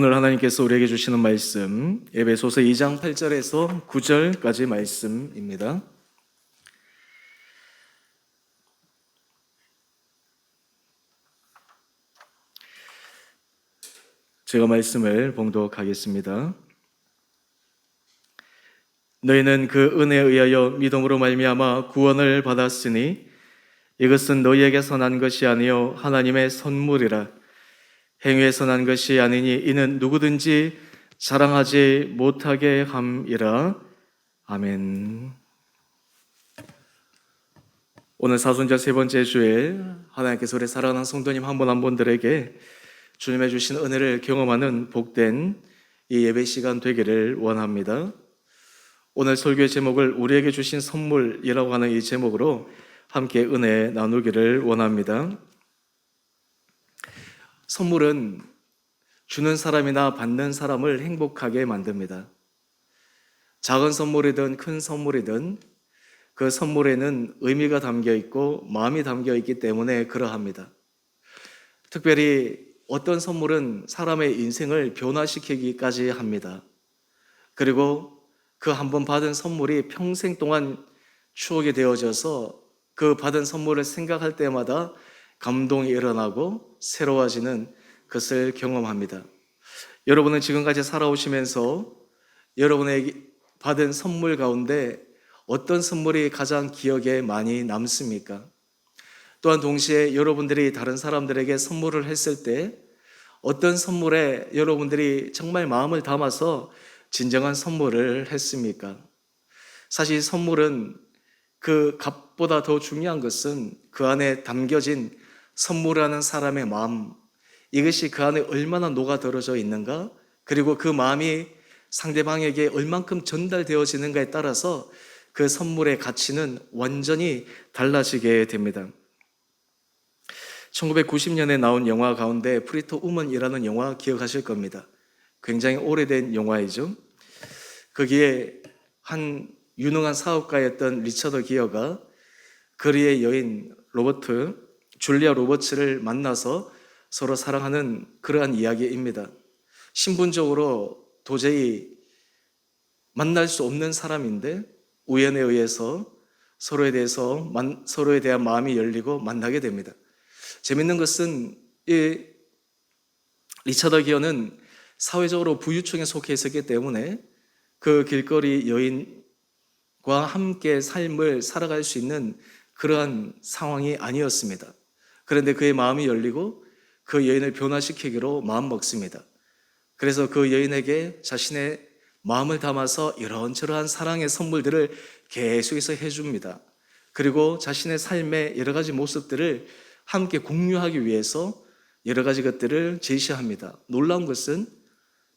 오늘 하나님께서 우리에게 주시는 말씀 에베소서 2장 8절에서 9절까지 말씀입니다. 제가 말씀을 봉독하겠습니다. 너희는 그 은혜에 의하여 믿음으로 말미암아 구원을 받았으니 이것은 너희에게서 난 것이 아니요 하나님의 선물이라. 행위에서 난 것이 아니니 이는 누구든지 자랑하지 못하게 함이라. 아멘. 오늘 사순절 세 번째 주에 하나님께서 우리 사랑하는 성도님 한 분 한 분들에게 주님의 주신 은혜를 경험하는 복된 이 예배 시간 되기를 원합니다. 오늘 설교의 제목을 우리에게 주신 선물이라고 하는 이 제목으로 함께 은혜 나누기를 원합니다. 선물은 주는 사람이나 받는 사람을 행복하게 만듭니다. 작은 선물이든 큰 선물이든 그 선물에는 의미가 담겨 있고 마음이 담겨 있기 때문에 그러합니다. 특별히 어떤 선물은 사람의 인생을 변화시키기까지 합니다. 그리고 그 한 번 받은 선물이 평생 동안 추억이 되어져서 그 받은 선물을 생각할 때마다 감동이 일어나고 새로워지는 것을 경험합니다. 여러분은 지금까지 살아오시면서 여러분에게 받은 선물 가운데 어떤 선물이 가장 기억에 많이 남습니까? 또한 동시에 여러분들이 다른 사람들에게 선물을 했을 때 어떤 선물에 여러분들이 정말 마음을 담아서 진정한 선물을 했습니까? 사실 선물은 그 값보다 더 중요한 것은 그 안에 담겨진 선물하는 사람의 마음, 이것이 그 안에 얼마나 녹아들어져 있는가, 그리고 그 마음이 상대방에게 얼만큼 전달되어지는가에 따라서 그 선물의 가치는 완전히 달라지게 됩니다. 1990년에 나온 영화 가운데 프리티 우먼이라는 영화 기억하실 겁니다. 굉장히 오래된 영화이죠. 거기에 한 유능한 사업가였던 리처드 기어가 거리의 여인 줄리아 로버츠를 만나서 서로 사랑하는 그러한 이야기입니다. 신분적으로 도저히 만날 수 없는 사람인데 우연에 의해서 서로에 대한 마음이 열리고 만나게 됩니다. 재밌는 것은 이 리처드 기어는 사회적으로 부유층에 속해 있었기 때문에 그 길거리 여인과 함께 삶을 살아갈 수 있는 그러한 상황이 아니었습니다. 그런데 그의 마음이 열리고 그 여인을 변화시키기로 마음먹습니다. 그래서 그 여인에게 자신의 마음을 담아서 이런저런 사랑의 선물들을 계속해서 해줍니다. 그리고 자신의 삶의 여러 가지 모습들을 함께 공유하기 위해서 여러 가지 것들을 제시합니다. 놀라운 것은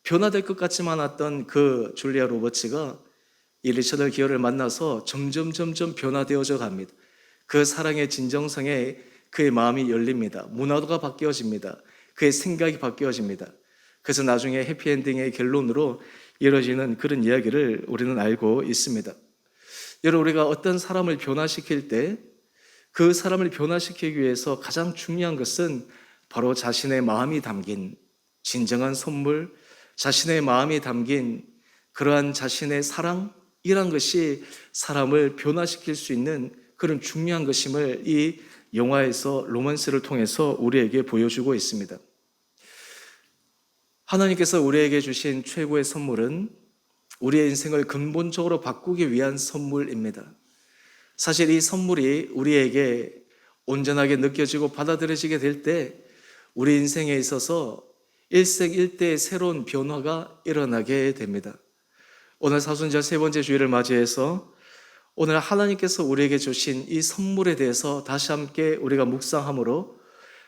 변화될 것 같지만 않았던 그 줄리아 로버츠가 이 리처드 기어를 만나서 점점 변화되어져 갑니다. 그 사랑의 진정성에 그의 마음이 열립니다. 문화도가 바뀌어집니다. 그의 생각이 바뀌어집니다. 그래서 나중에 해피엔딩의 결론으로 이루어지는 그런 이야기를 우리는 알고 있습니다. 여러분, 우리가 어떤 사람을 변화시킬 때 그 사람을 변화시키기 위해서 가장 중요한 것은 바로 자신의 마음이 담긴 진정한 선물, 자신의 마음이 담긴 그러한 자신의 사랑이란 것이 사람을 변화시킬 수 있는 그런 중요한 것임을 이 영화에서 로맨스를 통해서 우리에게 보여주고 있습니다. 하나님께서 우리에게 주신 최고의 선물은 우리의 인생을 근본적으로 바꾸기 위한 선물입니다. 사실 이 선물이 우리에게 온전하게 느껴지고 받아들여지게 될 때 우리 인생에 있어서 일생일대의 새로운 변화가 일어나게 됩니다. 오늘 사순절 세 번째 주일을 맞이해서 오늘 하나님께서 우리에게 주신 이 선물에 대해서 다시 함께 우리가 묵상함으로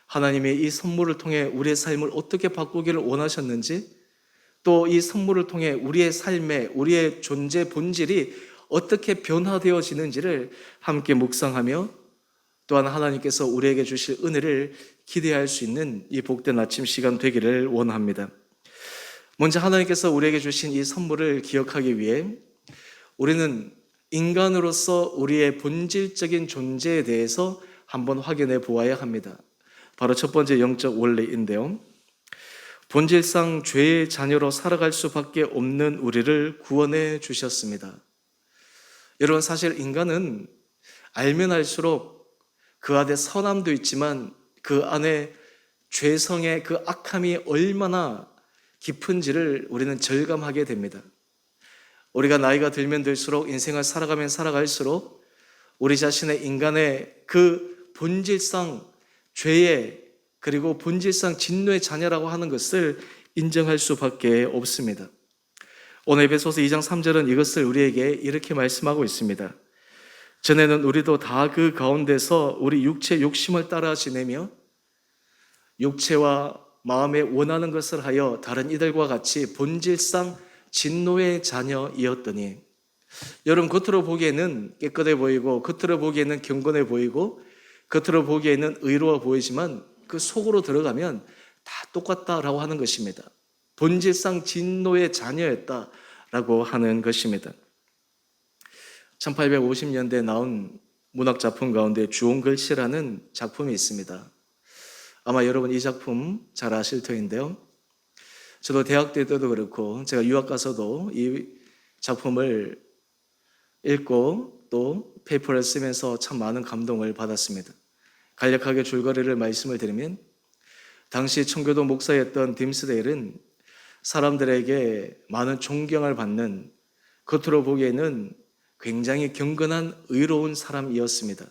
하나님이 이 선물을 통해 우리의 삶을 어떻게 바꾸기를 원하셨는지, 또 이 선물을 통해 우리의 삶에 우리의 존재 본질이 어떻게 변화되어지는지를 함께 묵상하며 또한 하나님께서 우리에게 주실 은혜를 기대할 수 있는 이 복된 아침 시간 되기를 원합니다. 먼저 하나님께서 우리에게 주신 이 선물을 기억하기 위해 우리는 인간으로서 우리의 본질적인 존재에 대해서 한번 확인해 보아야 합니다. 바로 첫 번째 영적 원리인데요. 본질상 죄의 자녀로 살아갈 수밖에 없는 우리를 구원해 주셨습니다. 여러분, 사실 인간은 알면 알수록 그 안에 선함도 있지만 그 안에 죄성의 그 악함이 얼마나 깊은지를 우리는 절감하게 됩니다. 우리가 나이가 들면 들수록 인생을 살아가면 살아갈수록 우리 자신의 인간의 그 본질상 죄의 그리고 본질상 진노의 자녀라고 하는 것을 인정할 수밖에 없습니다. 오늘 에베소서 2장 3절은 이것을 우리에게 이렇게 말씀하고 있습니다. 전에는 우리도 다 그 가운데서 우리 육체 욕심을 따라 지내며 육체와 마음에 원하는 것을 하여 다른 이들과 같이 본질상 진노의 자녀이었더니, 여러분, 겉으로 보기에는 깨끗해 보이고 겉으로 보기에는 경건해 보이고 겉으로 보기에는 의로워 보이지만 그 속으로 들어가면 다 똑같다라고 하는 것입니다. 본질상 진노의 자녀였다라고 하는 것입니다. 1850년대에 나온 문학 작품 가운데 주홍글씨라는 작품이 있습니다. 아마 여러분 이 작품 잘 아실 터인데요. 저도 대학 때도 그렇고 제가 유학 가서도 이 작품을 읽고 또 페이퍼를 쓰면서 참 많은 감동을 받았습니다. 간략하게 줄거리를 말씀을 드리면, 당시 청교도 목사였던 딤스데일은 사람들에게 많은 존경을 받는, 겉으로 보기에는 굉장히 경건한 의로운 사람이었습니다.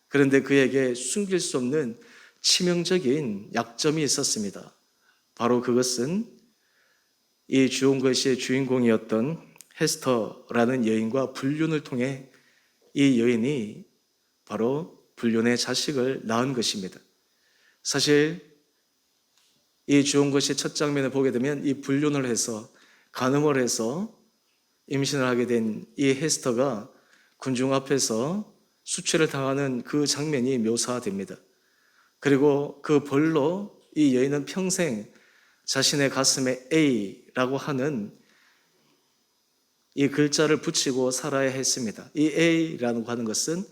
그런데 그에게 숨길 수 없는 치명적인 약점이 있었습니다. 바로 그것은 이 주홍글씨의 주인공이었던 헤스터라는 여인과 불륜을 통해 이 여인이 바로 불륜의 자식을 낳은 것입니다. 사실 이 주홍글씨의 첫 장면을 보게 되면 이 불륜을 해서 간음을 해서 임신을 하게 된 이 헤스터가 군중 앞에서 수치를 당하는 그 장면이 묘사됩니다. 그리고 그 벌로 이 여인은 평생 자신의 가슴에 A라고 하는 이 글자를 붙이고 살아야 했습니다. 이 A라고 하는 것은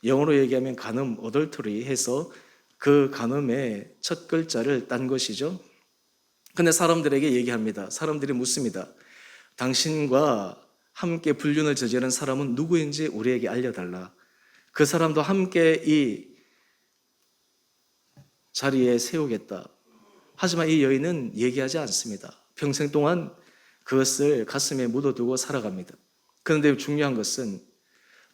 영어로 얘기하면 간음, 어덜터리 해서 그 간음의 첫 글자를 딴 것이죠. 근데 사람들에게 얘기합니다. 사람들이 묻습니다. 당신과 함께 불륜을 저지른 사람은 누구인지 우리에게 알려달라. 그 사람도 함께 이 자리에 세우겠다. 하지만 이 여인은 얘기하지 않습니다. 평생 동안 그것을 가슴에 묻어두고 살아갑니다. 그런데 중요한 것은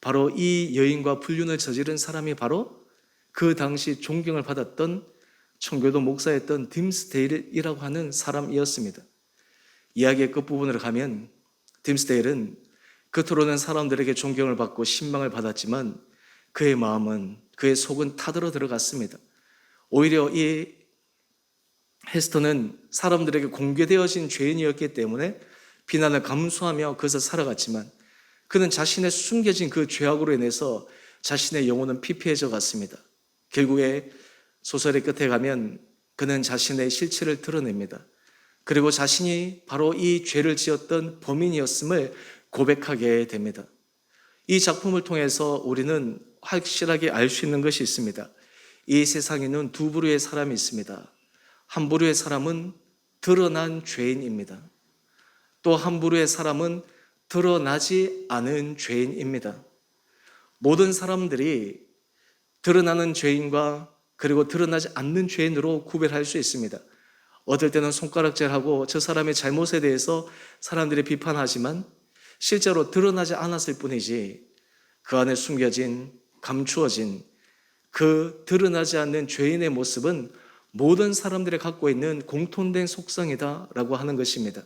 바로 이 여인과 불륜을 저지른 사람이 바로 그 당시 존경을 받았던 청교도 목사였던 딤스데일이라고 하는 사람이었습니다. 이야기의 끝부분으로 가면 딤스데일은 겉으로는 사람들에게 존경을 받고 신망을 받았지만 그의 마음은, 그의 속은 타들어 들어갔습니다. 오히려 이 헤스터는 사람들에게 공개되어진 죄인이었기 때문에 비난을 감수하며 그것을 살아갔지만 그는 자신의 숨겨진 그 죄악으로 인해서 자신의 영혼은 피폐해져 갔습니다. 결국에 소설의 끝에 가면 그는 자신의 실체를 드러냅니다. 그리고 자신이 바로 이 죄를 지었던 범인이었음을 고백하게 됩니다. 이 작품을 통해서 우리는 확실하게 알 수 있는 것이 있습니다. 이 세상에는 두 부류의 사람이 있습니다. 한 부류의 사람은 드러난 죄인입니다. 또 한 부류의 사람은 드러나지 않은 죄인입니다. 모든 사람들이 드러나는 죄인과 그리고 드러나지 않는 죄인으로 구별할 수 있습니다. 어떨 때는 손가락질하고 저 사람의 잘못에 대해서 사람들이 비판하지만 실제로 드러나지 않았을 뿐이지 그 안에 숨겨진, 감추어진 그 드러나지 않는 죄인의 모습은 모든 사람들이 갖고 있는 공통된 속성이다라고 하는 것입니다.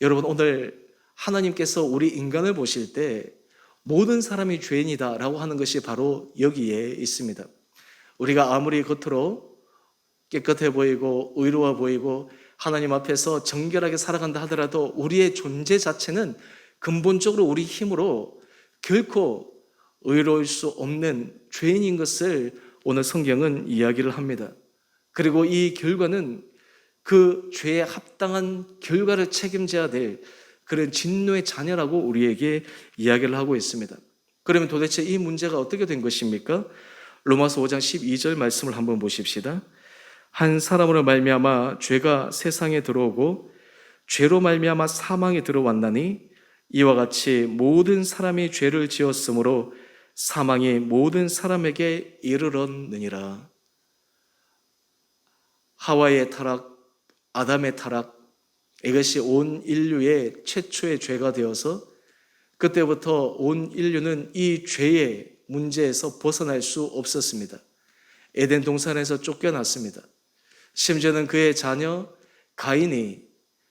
여러분, 오늘 하나님께서 우리 인간을 보실 때 모든 사람이 죄인이다라고 하는 것이 바로 여기에 있습니다. 우리가 아무리 겉으로 깨끗해 보이고 의로워 보이고 하나님 앞에서 정결하게 살아간다 하더라도 우리의 존재 자체는 근본적으로 우리 힘으로 결코 의로울 수 없는 죄인인 것을 오늘 성경은 이야기를 합니다. 그리고 이 결과는 그 죄에 합당한 결과를 책임져야 될 그런 진노의 자녀라고 우리에게 이야기를 하고 있습니다. 그러면 도대체 이 문제가 어떻게 된 것입니까? 로마서 5장 12절 말씀을 한번 보십시다. 한 사람으로 말미암아 죄가 세상에 들어오고 죄로 말미암아 사망이 들어왔나니 이와 같이 모든 사람이 죄를 지었으므로 사망이 모든 사람에게 이르렀느니라. 하와의 타락, 아담의 타락, 이것이 온 인류의 최초의 죄가 되어서 그때부터 온 인류는 이 죄의 문제에서 벗어날 수 없었습니다. 에덴 동산에서 쫓겨났습니다. 심지어는 그의 자녀 가인이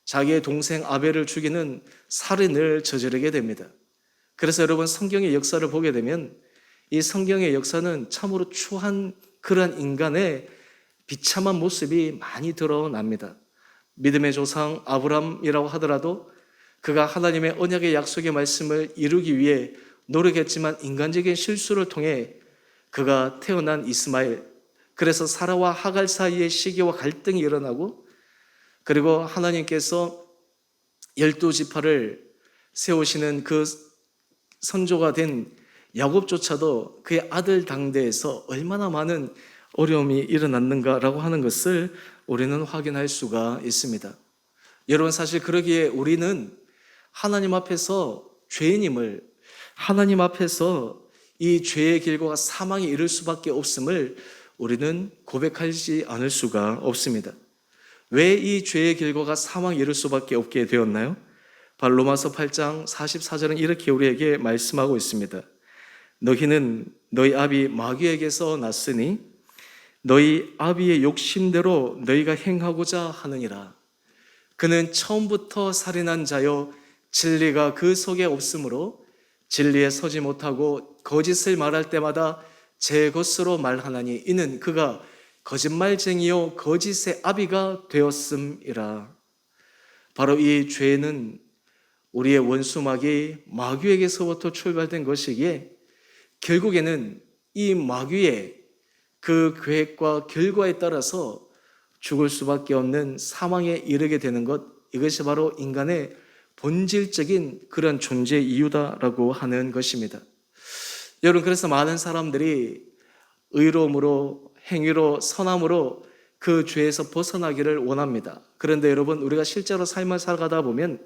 자기의 동생 아벨을 죽이는 살인을 저지르게 됩니다. 그래서 여러분, 성경의 역사를 보게 되면 이 성경의 역사는 참으로 추한 그러한 인간의 비참한 모습이 많이 드러납니다. 믿음의 조상 아브람이라고 하더라도 그가 하나님의 언약의 약속의 말씀을 이루기 위해 노력했지만 인간적인 실수를 통해 그가 태어난 이스마엘, 그래서 사라와 하갈 사이에 시기와 갈등이 일어나고, 그리고 하나님께서 12지파를 세우시는 그 선조가 된 야곱조차도 그의 아들 당대에서 얼마나 많은 어려움이 일어났는가라고 하는 것을 우리는 확인할 수가 있습니다. 여러분, 사실 그러기에 우리는 하나님 앞에서 죄인임을, 하나님 앞에서 이 죄의 길고가 사망에 이를 수밖에 없음을 우리는 고백하지 않을 수가 없습니다. 왜 이 죄의 길고가 사망에 이를 수밖에 없게 되었나요? 바로 로마서 8장 44절은 이렇게 우리에게 말씀하고 있습니다. 너희는 너희 아비 마귀에게서 났으니 너희 아비의 욕심대로 너희가 행하고자 하느니라. 그는 처음부터 살인한 자요 진리가 그 속에 없으므로 진리에 서지 못하고 거짓을 말할 때마다 제 것으로 말하나니 이는 그가 거짓말쟁이요 거짓의 아비가 되었음이라. 바로 이 죄는 우리의 원수 마귀에게서부터 출발된 것이기에 결국에는 이 마귀의 그 계획과 결과에 따라서 죽을 수밖에 없는 사망에 이르게 되는 것, 이것이 바로 인간의 본질적인 그런 존재 이유다라고 하는 것입니다. 여러분, 그래서 많은 사람들이 의로움으로, 행위로, 선함으로 그 죄에서 벗어나기를 원합니다. 그런데 여러분, 우리가 실제로 삶을 살아가다 보면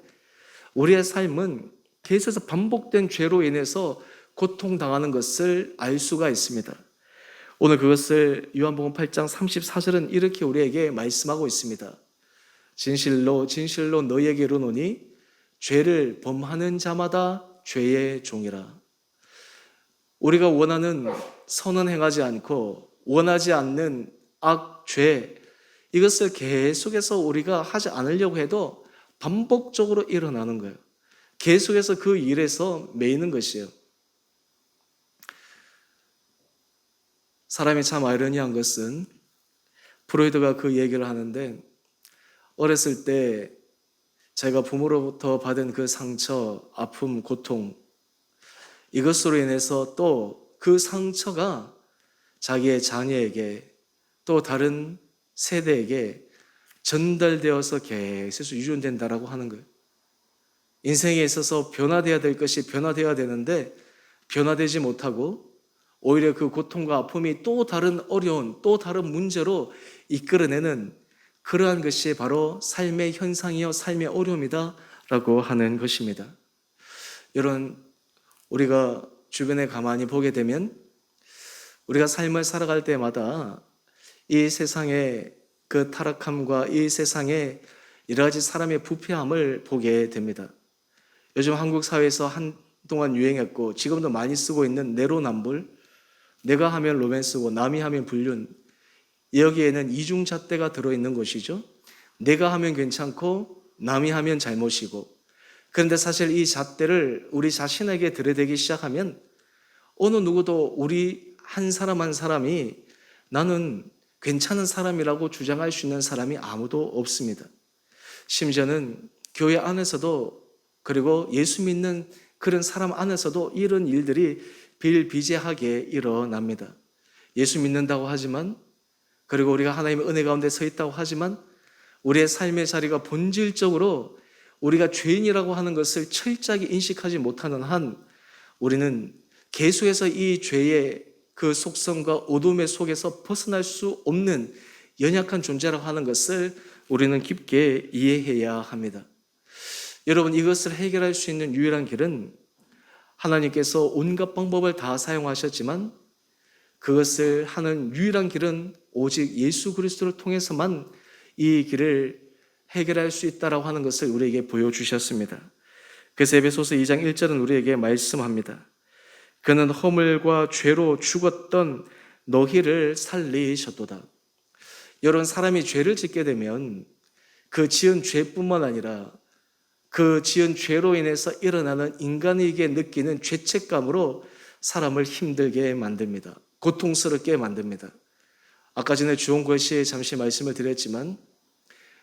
우리의 삶은 계속해서 반복된 죄로 인해서 고통당하는 것을 알 수가 있습니다. 오늘 그것을 요한복음 8장 34절은 이렇게 우리에게 말씀하고 있습니다. 진실로 진실로 너희에게 이르노니 죄를 범하는 자마다 죄의 종이라. 우리가 원하는 선은 행하지 않고 원하지 않는 악죄, 이것을 계속해서 우리가 하지 않으려고 해도 반복적으로 일어나는 거예요. 계속해서 그 일에서 매이는 것이에요. 사람이 참 아이러니한 것은 프로이드가 그 얘기를 하는데, 어렸을 때 제가 부모로부터 받은 그 상처, 아픔, 고통, 이것으로 인해서 또 그 상처가 자기의 자녀에게 또 다른 세대에게 전달되어서 계속 유전된다라고 하는 거예요. 인생에 있어서 변화되어야 될 것이 변화되어야 되는데 변화되지 못하고 오히려 그 고통과 아픔이 또 다른 어려운, 또 다른 문제로 이끌어내는 그러한 것이 바로 삶의 현상이요 삶의 어려움이다라고 하는 것입니다. 여러분, 우리가 주변에 가만히 보게 되면 우리가 삶을 살아갈 때마다 이 세상의 그 타락함과 이 세상의 여러 가지 사람의 부패함을 보게 됩니다. 요즘 한국 사회에서 한동안 유행했고 지금도 많이 쓰고 있는 내로남불, 내가 하면 로맨스고 남이 하면 불륜, 여기에는 이중잣대가 들어있는 것이죠. 내가 하면 괜찮고 남이 하면 잘못이고, 그런데 사실 이 잣대를 우리 자신에게 들이대기 시작하면 어느 누구도 우리 한 사람 한 사람이 나는 괜찮은 사람이라고 주장할 수 있는 사람이 아무도 없습니다. 심지어는 교회 안에서도, 그리고 예수 믿는 그런 사람 안에서도 이런 일들이 비일비재하게 일어납니다. 예수 믿는다고 하지만, 그리고 우리가 하나님의 은혜 가운데 서 있다고 하지만 우리의 삶의 자리가 본질적으로 우리가 죄인이라고 하는 것을 철저하게 인식하지 못하는 한 우리는 계속해서 이 죄의 그 속성과 어둠의 속에서 벗어날 수 없는 연약한 존재라고 하는 것을 우리는 깊게 이해해야 합니다. 여러분, 이것을 해결할 수 있는 유일한 길은 하나님께서 온갖 방법을 다 사용하셨지만 그것을 하는 유일한 길은 오직 예수 그리스도를 통해서만 이 길을 해결할 수 있다라고 하는 것을 우리에게 보여주셨습니다. 그래서 에베소서 2장 1절은 우리에게 말씀합니다. 그는 허물과 죄로 죽었던 너희를 살리셨도다. 여러분, 사람이 죄를 짓게 되면 그 지은 죄뿐만 아니라 그 지은 죄로 인해서 일어나는 인간에게 느끼는 죄책감으로 사람을 힘들게 만듭니다. 고통스럽게 만듭니다. 아까 전에 주홍걸 씨에 잠시 말씀을 드렸지만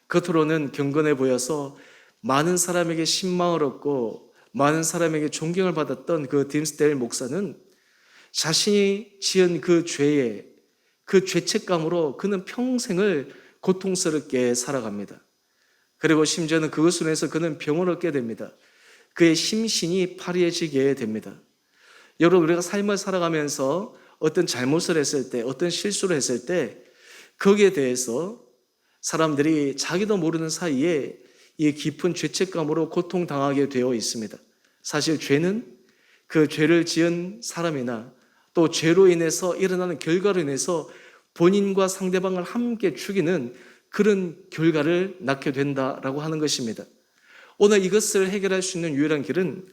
겉으로는 경건해 보여서 많은 사람에게 신망을 얻고 많은 사람에게 존경을 받았던 그 딤스데일 목사는 자신이 지은 그 죄에 그 죄책감으로 그는 평생을 고통스럽게 살아갑니다. 그리고 심지어는 그것으로 인해서 그는 병을 얻게 됩니다. 그의 심신이 파리해지게 됩니다. 여러분, 우리가 삶을 살아가면서 어떤 잘못을 했을 때, 어떤 실수를 했을 때 거기에 대해서 사람들이 자기도 모르는 사이에 이 깊은 죄책감으로 고통당하게 되어 있습니다. 사실 죄는 그 죄를 지은 사람이나 또 죄로 인해서 일어나는 결과로 인해서 본인과 상대방을 함께 죽이는 그런 결과를 낳게 된다라고 하는 것입니다. 오늘 이것을 해결할 수 있는 유일한 길은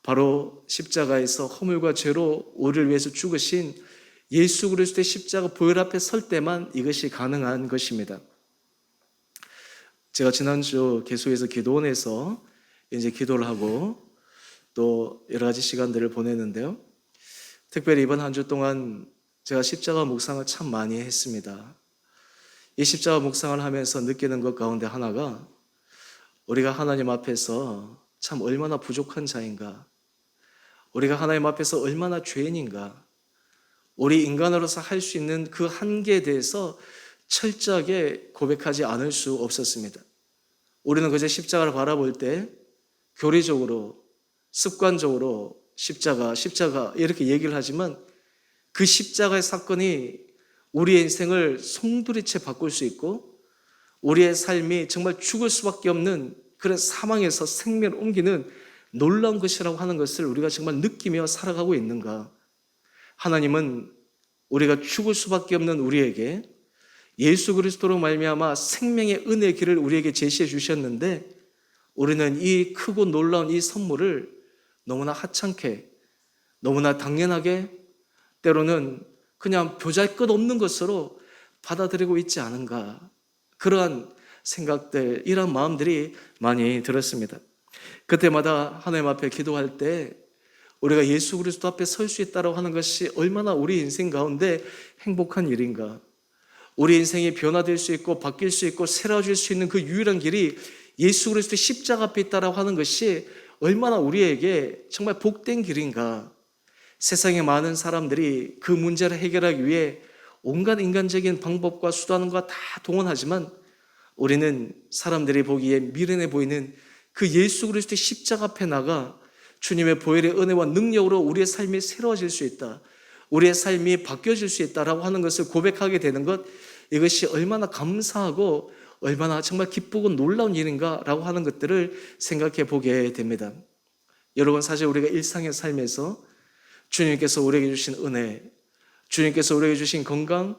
바로 십자가에서 허물과 죄로 우리를 위해서 죽으신 예수 그리스도의 십자가 보혈 앞에 설 때만 이것이 가능한 것입니다. 제가 지난주 개소에서 기도원에서 이제 기도를 하고 또 여러 가지 시간들을 보냈는데요. 특별히 이번 한 주 동안 제가 십자가 묵상을 참 많이 했습니다. 이 십자가 묵상을 하면서 느끼는 것 가운데 하나가 우리가 하나님 앞에서 참 얼마나 부족한 자인가, 우리가 하나님 앞에서 얼마나 죄인인가, 우리 인간으로서 할 수 있는 그 한계에 대해서 철저하게 고백하지 않을 수 없었습니다. 우리는 그저 십자가를 바라볼 때 교리적으로, 습관적으로 십자가 이렇게 얘기를 하지만 그 십자가의 사건이 우리의 인생을 송두리째 바꿀 수 있고 우리의 삶이 정말 죽을 수밖에 없는 그런 사망에서 생명을 옮기는 놀라운 것이라고 하는 것을 우리가 정말 느끼며 살아가고 있는가? 하나님은 우리가 죽을 수밖에 없는 우리에게 예수 그리스도로 말미암아 생명의 은혜의 길을 우리에게 제시해 주셨는데 우리는 이 크고 놀라운 이 선물을 너무나 하찮게, 너무나 당연하게, 때로는 그냥 보잘것없는 것으로 받아들이고 있지 않은가, 그러한 생각들, 이런 마음들이 많이 들었습니다. 그때마다 하나님 앞에 기도할 때 우리가 예수 그리스도 앞에 설 수 있다고 하는 것이 얼마나 우리 인생 가운데 행복한 일인가. 우리 인생이 변화될 수 있고 바뀔 수 있고 새로워질 수 있는 그 유일한 길이 예수 그리스도의 십자가 앞에 있다고 하는 것이 얼마나 우리에게 정말 복된 길인가. 세상에 많은 사람들이 그 문제를 해결하기 위해 온갖 인간적인 방법과 수단과 다 동원하지만 우리는 사람들이 보기에 미련해 보이는 그 예수 그리스도의 십자가 앞에 나가 주님의 보혈의 은혜와 능력으로 우리의 삶이 새로워질 수 있다, 우리의 삶이 바뀌어질 수 있다라고 하는 것을 고백하게 되는 것, 이것이 얼마나 감사하고 얼마나 정말 기쁘고 놀라운 일인가라고 하는 것들을 생각해 보게 됩니다. 여러분, 사실 우리가 일상의 삶에서 주님께서 우리에게 주신 은혜, 주님께서 우리에게 주신 건강,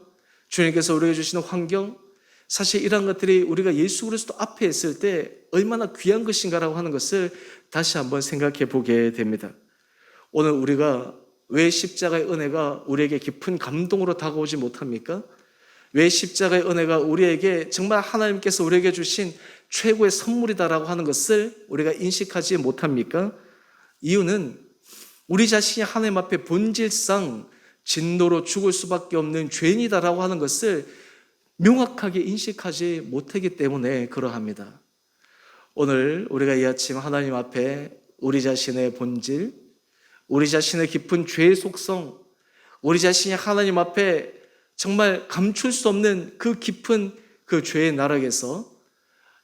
주님께서 우리에게 주시는 환경, 사실 이러한 것들이 우리가 예수 그리스도 앞에 있을 때 얼마나 귀한 것인가라고 하는 것을 다시 한번 생각해 보게 됩니다. 오늘 우리가 왜 십자가의 은혜가 우리에게 깊은 감동으로 다가오지 못합니까? 왜 십자가의 은혜가 우리에게 정말 하나님께서 우리에게 주신 최고의 선물이다라고 하는 것을 우리가 인식하지 못합니까? 이유는 우리 자신이 하나님 앞에 본질상 진노로 죽을 수밖에 없는 죄인이다라고 하는 것을 명확하게 인식하지 못하기 때문에 그러합니다. 오늘 우리가 이 아침 하나님 앞에 우리 자신의 본질, 우리 자신의 깊은 죄의 속성, 우리 자신이 하나님 앞에 정말 감출 수 없는 그 깊은 그 죄의 나락에서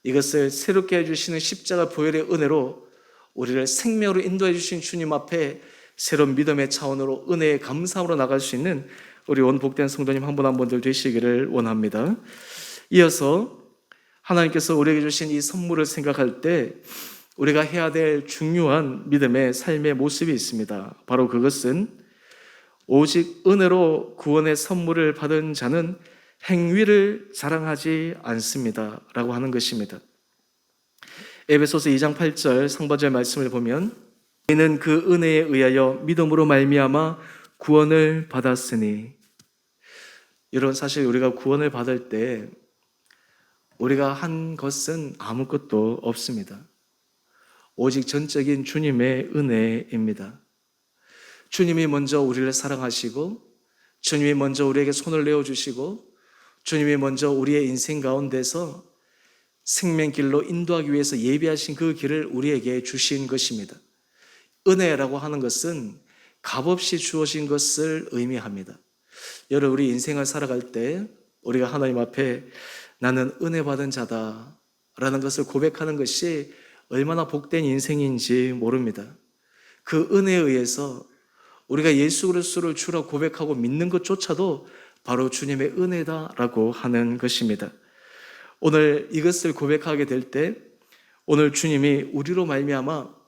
이것을 새롭게 해주시는 십자가 보혈의 은혜로 우리를 생명으로 인도해 주신 주님 앞에 새로운 믿음의 차원으로 은혜의 감사함으로 나갈 수 있는 우리 온 복된 성도님 한 분 한 분들 되시기를 원합니다. 이어서 하나님께서 우리에게 주신 이 선물을 생각할 때 우리가 해야 될 중요한 믿음의 삶의 모습이 있습니다. 바로 그것은 오직 은혜로 구원의 선물을 받은 자는 행위를 자랑하지 않습니다 라고 하는 것입니다. 에베소서 2장 8절 상반절 말씀을 보면 우리는 그 은혜에 의하여 믿음으로 말미암아 구원을 받았으니, 여러분 사실 우리가 구원을 받을 때 우리가 한 것은 아무것도 없습니다. 오직 전적인 주님의 은혜입니다. 주님이 먼저 우리를 사랑하시고, 주님이 먼저 우리에게 손을 내어주시고, 주님이 먼저 우리의 인생 가운데서 생명길로 인도하기 위해서 예비하신 그 길을 우리에게 주신 것입니다. 은혜라고 하는 것은 값없이 주어진 것을 의미합니다. 여러분, 우리 인생을 살아갈 때 우리가 하나님 앞에 나는 은혜 받은 자다 라는 것을 고백하는 것이 얼마나 복된 인생인지 모릅니다. 그 은혜에 의해서 우리가 예수 그리스도를 주라 고백하고 믿는 것조차도 바로 주님의 은혜다라고 하는 것입니다. 오늘 이것을 고백하게 될 때 오늘 주님이 우리로 말미암아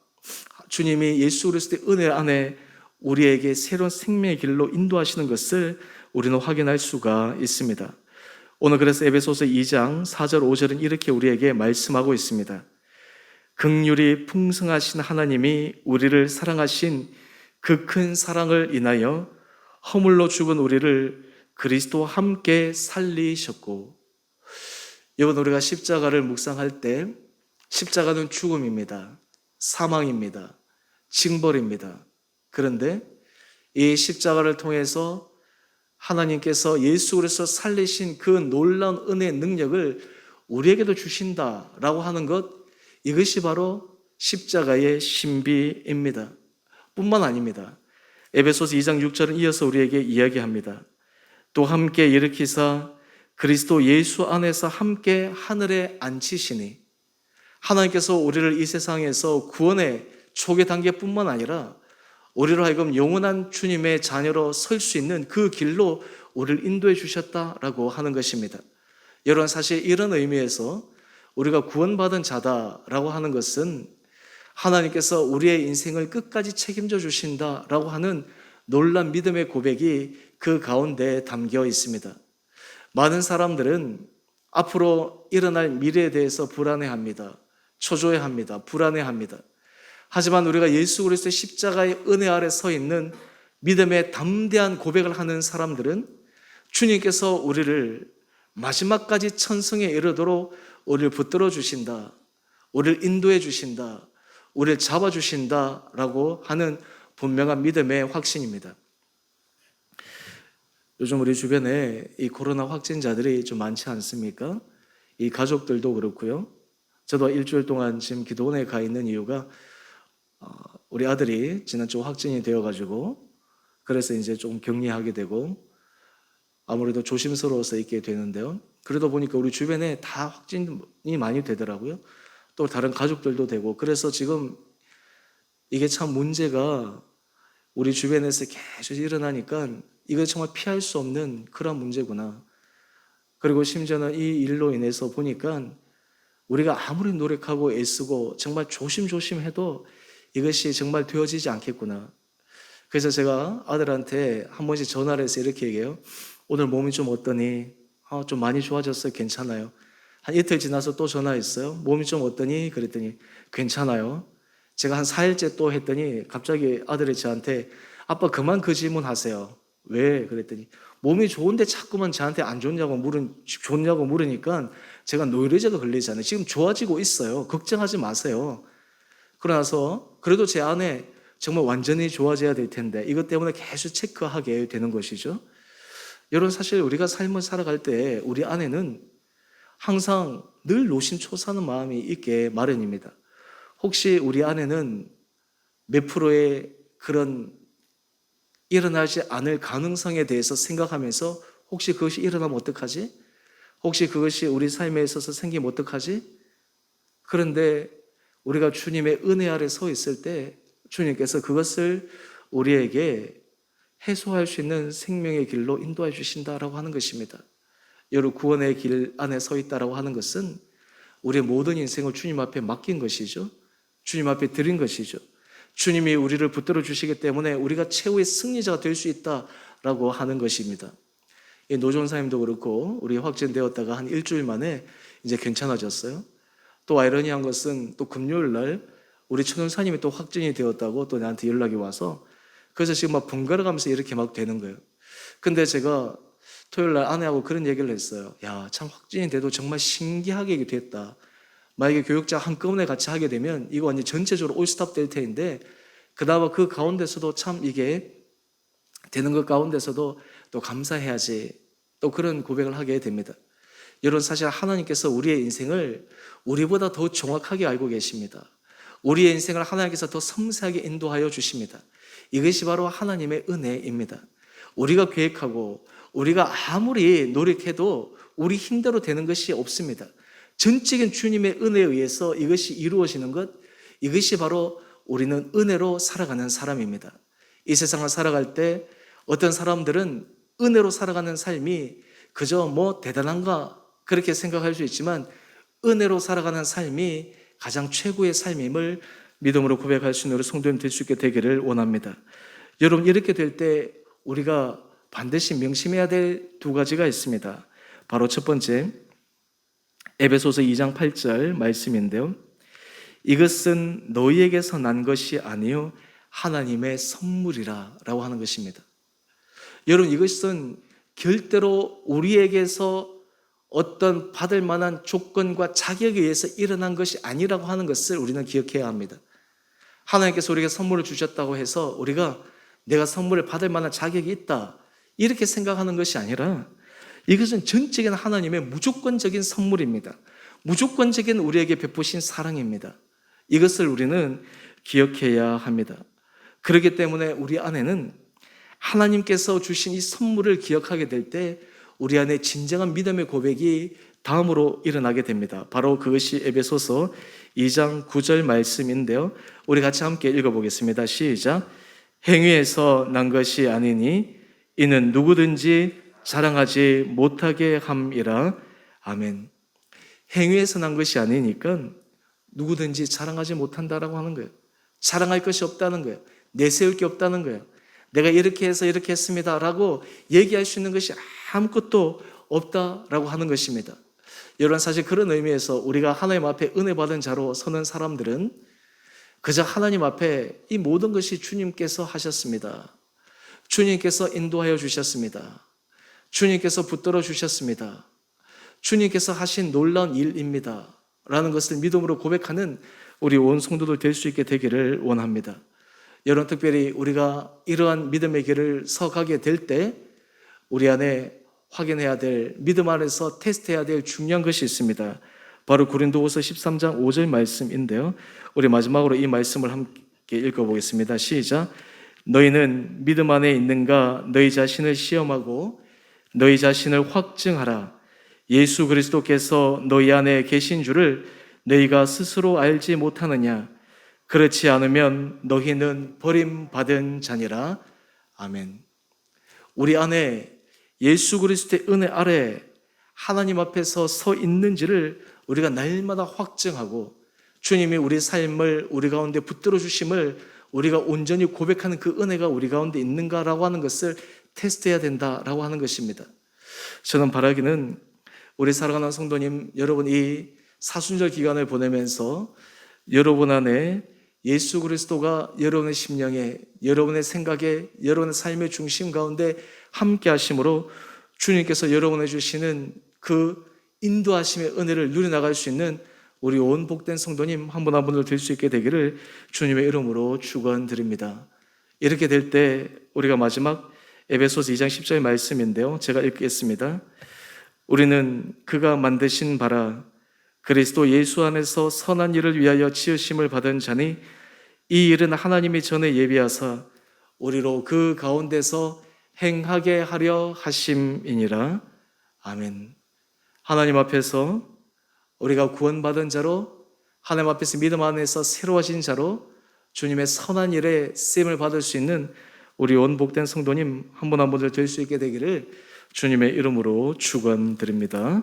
주님이 예수 그리스도의 은혜 안에 우리에게 새로운 생명의 길로 인도하시는 것을 우리는 확인할 수가 있습니다. 오늘 그래서 에베소서 2장 4절 5절은 이렇게 우리에게 말씀하고 있습니다. 긍휼이 풍성하신 하나님이 우리를 사랑하신 그 큰 사랑을 인하여 허물로 죽은 우리를 그리스도와 함께 살리셨고, 여러분 우리가 십자가를 묵상할 때 십자가는 죽음입니다. 사망입니다. 징벌입니다. 그런데 이 십자가를 통해서 하나님께서 예수 그리스도 살리신 그 놀라운 은혜의 능력을 우리에게도 주신다라고 하는 것, 이것이 바로 십자가의 신비입니다. 뿐만 아닙니다. 에베소서 2장 6절은 이어서 우리에게 이야기합니다. 또 함께 일으키사 그리스도 예수 안에서 함께 하늘에 앉히시니, 하나님께서 우리를 이 세상에서 구원의 초기 단계뿐만 아니라 우리로 하여금 영원한 주님의 자녀로 설 수 있는 그 길로 우리를 인도해 주셨다라고 하는 것입니다. 여러분 사실 이런 의미에서 우리가 구원받은 자다라고 하는 것은 하나님께서 우리의 인생을 끝까지 책임져 주신다라고 하는 놀라운 믿음의 고백이 그 가운데 담겨 있습니다. 많은 사람들은 앞으로 일어날 미래에 대해서 불안해합니다. 초조해합니다. 불안해합니다. 하지만 우리가 예수 그리스도의 십자가의 은혜 아래 서 있는 믿음의 담대한 고백을 하는 사람들은 주님께서 우리를 마지막까지 천성에 이르도록 우리를 붙들어 주신다, 우리를 인도해 주신다, 우리를 잡아주신다라고 하는 분명한 믿음의 확신입니다. 요즘 우리 주변에 이 코로나 확진자들이 좀 많지 않습니까? 이 가족들도 그렇고요. 저도 일주일 동안 지금 기도원에 가 있는 이유가 우리 아들이 지난주 확진이 되어가지고 그래서 이제 좀 격리하게 되고 아무래도 조심스러워서 있게 되는데요. 그러다 보니까 우리 주변에 다 확진이 많이 되더라고요. 또 다른 가족들도 되고, 그래서 지금 이게 참 문제가 우리 주변에서 계속 일어나니까 이거 정말 피할 수 없는 그런 문제구나. 그리고 심지어는 이 일로 인해서 보니까 우리가 아무리 노력하고 애쓰고 정말 조심조심해도 이것이 정말 되어지지 않겠구나. 그래서 제가 아들한테 한 번씩 전화를 해서 이렇게 얘기해요. 오늘 몸이 좀 어떠니? 좀 많이 좋아졌어요? 괜찮아요? 한 이틀 지나서 또 전화했어요. 몸이 좀 어떠니? 그랬더니 괜찮아요. 제가 한 4일째 또 했더니 갑자기 아들이 저한테 아빠 그만 그 질문 하세요. 왜? 그랬더니 몸이 좋은데 자꾸만 저한테 안 좋냐고 물으니까 제가 노이로제가 걸리잖아요. 지금 좋아지고 있어요. 걱정하지 마세요. 그러나서 그래도 제 안에 정말 완전히 좋아져야 될 텐데 이것 때문에 계속 체크하게 되는 것이죠. 여러분 사실 우리가 삶을 살아갈 때 우리 안에는 항상 늘 노심초사하는 마음이 있게 마련입니다. 혹시 우리 안에는 몇 프로의 그런 일어나지 않을 가능성에 대해서 생각하면서 혹시 그것이 일어나면 어떡하지? 혹시 그것이 우리 삶에 있어서 생기면 어떡하지? 그런데 우리가 주님의 은혜 아래 서 있을 때 주님께서 그것을 우리에게 해소할 수 있는 생명의 길로 인도해 주신다라고 하는 것입니다. 여러분, 구원의 길 안에 서 있다라고 하는 것은 우리의 모든 인생을 주님 앞에 맡긴 것이죠. 주님 앞에 드린 것이죠. 주님이 우리를 붙들어 주시기 때문에 우리가 최후의 승리자가 될 수 있다라고 하는 것입니다. 노종사님도 그렇고 우리 확진되었다가 한 일주일 만에 이제 괜찮아졌어요. 또 아이러니한 것은 또 금요일 날 우리 천원사님이 또 확진이 되었다고 또 나한테 연락이 와서, 그래서 지금 막 번갈아 가면서 이렇게 막 되는 거예요. 근데 제가 토요일 날 아내하고 그런 얘기를 했어요. 야, 참 확진이 돼도 정말 신기하게 됐다. 만약에 교육자 한꺼번에 같이 하게 되면 이거 완전 전체적으로 올스탑 될 텐데, 그나마 그 가운데서도 참 이게 되는 것 가운데서도 또 감사해야지, 또 그런 고백을 하게 됩니다. 여러분, 사실 하나님께서 우리의 인생을 우리보다 더 정확하게 알고 계십니다. 우리의 인생을 하나님께서 더 섬세하게 인도하여 주십니다. 이것이 바로 하나님의 은혜입니다. 우리가 계획하고 우리가 아무리 노력해도 우리 힘대로 되는 것이 없습니다. 전적인 주님의 은혜에 의해서 이것이 이루어지는 것, 이것이 바로 우리는 은혜로 살아가는 사람입니다. 이 세상을 살아갈 때 어떤 사람들은 은혜로 살아가는 삶이 그저 뭐 대단한가 그렇게 생각할 수 있지만, 은혜로 살아가는 삶이 가장 최고의 삶임을 믿음으로 고백할 수 있는 우리 성도님 될 수 있게 되기를 원합니다. 여러분, 이렇게 될 때 우리가 반드시 명심해야 될 두 가지가 있습니다. 바로 첫 번째, 에베소서 2장 8절 말씀인데요. 이것은 너희에게서 난 것이 아니요 하나님의 선물이라 라고 하는 것입니다. 여러분, 이것은 결대로 우리에게서 어떤 받을 만한 조건과 자격에 의해서 일어난 것이 아니라고 하는 것을 우리는 기억해야 합니다. 하나님께서 우리에게 선물을 주셨다고 해서 우리가 내가 선물을 받을 만한 자격이 있다 이렇게 생각하는 것이 아니라, 이것은 전적인 하나님의 무조건적인 선물입니다. 무조건적인 우리에게 베푸신 사랑입니다. 이것을 우리는 기억해야 합니다. 그렇기 때문에 우리 안에는 하나님께서 주신 이 선물을 기억하게 될 때 우리 안에 진정한 믿음의 고백이 다음으로 일어나게 됩니다. 바로 그것이 에베소서 2장 9절 말씀인데요. 우리 같이 함께 읽어보겠습니다. 시작. 행위에서 난 것이 아니니 이는 누구든지 자랑하지 못하게 함이라. 아멘. 행위에서 난 것이 아니니까 누구든지 자랑하지 못한다라고 하는 거예요. 자랑할 것이 없다는 거예요. 내세울 게 없다는 거예요. 내가 이렇게 해서 이렇게 했습니다라고 얘기할 수 있는 것이 아무것도 없다라고 하는 것입니다. 여러분, 사실 그런 의미에서 우리가 하나님 앞에 은혜 받은 자로 서는 사람들은 그저 하나님 앞에 이 모든 것이 주님께서 하셨습니다. 주님께서 인도하여 주셨습니다. 주님께서 붙들어 주셨습니다. 주님께서 하신 놀라운 일입니다 라는 것을 믿음으로 고백하는 우리 온 성도들 될 수 있게 되기를 원합니다. 여러분, 특별히 우리가 이러한 믿음의 길을 서가게 될 때 우리 안에 확인해야 될, 믿음 안에서 테스트해야 될 중요한 것이 있습니다. 바로 고린도후서 13장 5절 말씀인데요. 우리 마지막으로 이 말씀을 함께 읽어보겠습니다. 시작. 너희는 믿음 안에 있는가 너희 자신을 시험하고 너희 자신을 확증하라. 예수 그리스도께서 너희 안에 계신 줄을 너희가 스스로 알지 못하느냐. 그렇지 않으면 너희는 버림받은 자니라. 아멘. 우리 안에 예수 그리스도의 은혜 아래 하나님 앞에서 서 있는지를 우리가 날마다 확증하고, 주님이 우리 삶을 우리 가운데 붙들어 주심을 우리가 온전히 고백하는 그 은혜가 우리 가운데 있는가라고 하는 것을 테스트해야 된다라고 하는 것입니다. 저는 바라기는 우리 사랑하는 성도님 여러분, 이 사순절 기간을 보내면서 여러분 안에 예수 그리스도가 여러분의 심령에, 여러분의 생각에, 여러분의 삶의 중심 가운데 함께 하심으로 주님께서 여러분에 주시는 그 인도하심의 은혜를 누려나갈 수 있는 우리 온 복된 성도님 한 분 한 분을 될 수 있게 되기를 주님의 이름으로 축원드립니다. 이렇게 될 때 우리가 마지막 에베소서 2장 10절 말씀인데요. 제가 읽겠습니다. 우리는 그가 만드신 바라 그리스도 예수 안에서 선한 일을 위하여 지으심을 받은 자니 이 일은 하나님이 전에 예비하사 우리로 그 가운데서 행하게 하려 하심이니라. 아멘. 하나님 앞에서 우리가 구원받은 자로, 하나님 앞에서 믿음 안에서 새로워진 자로 주님의 선한 일에 쓰임을 받을 수 있는 우리 온 복된 성도님 한 분 한 분들 될 수 있게 되기를 주님의 이름으로 축원드립니다.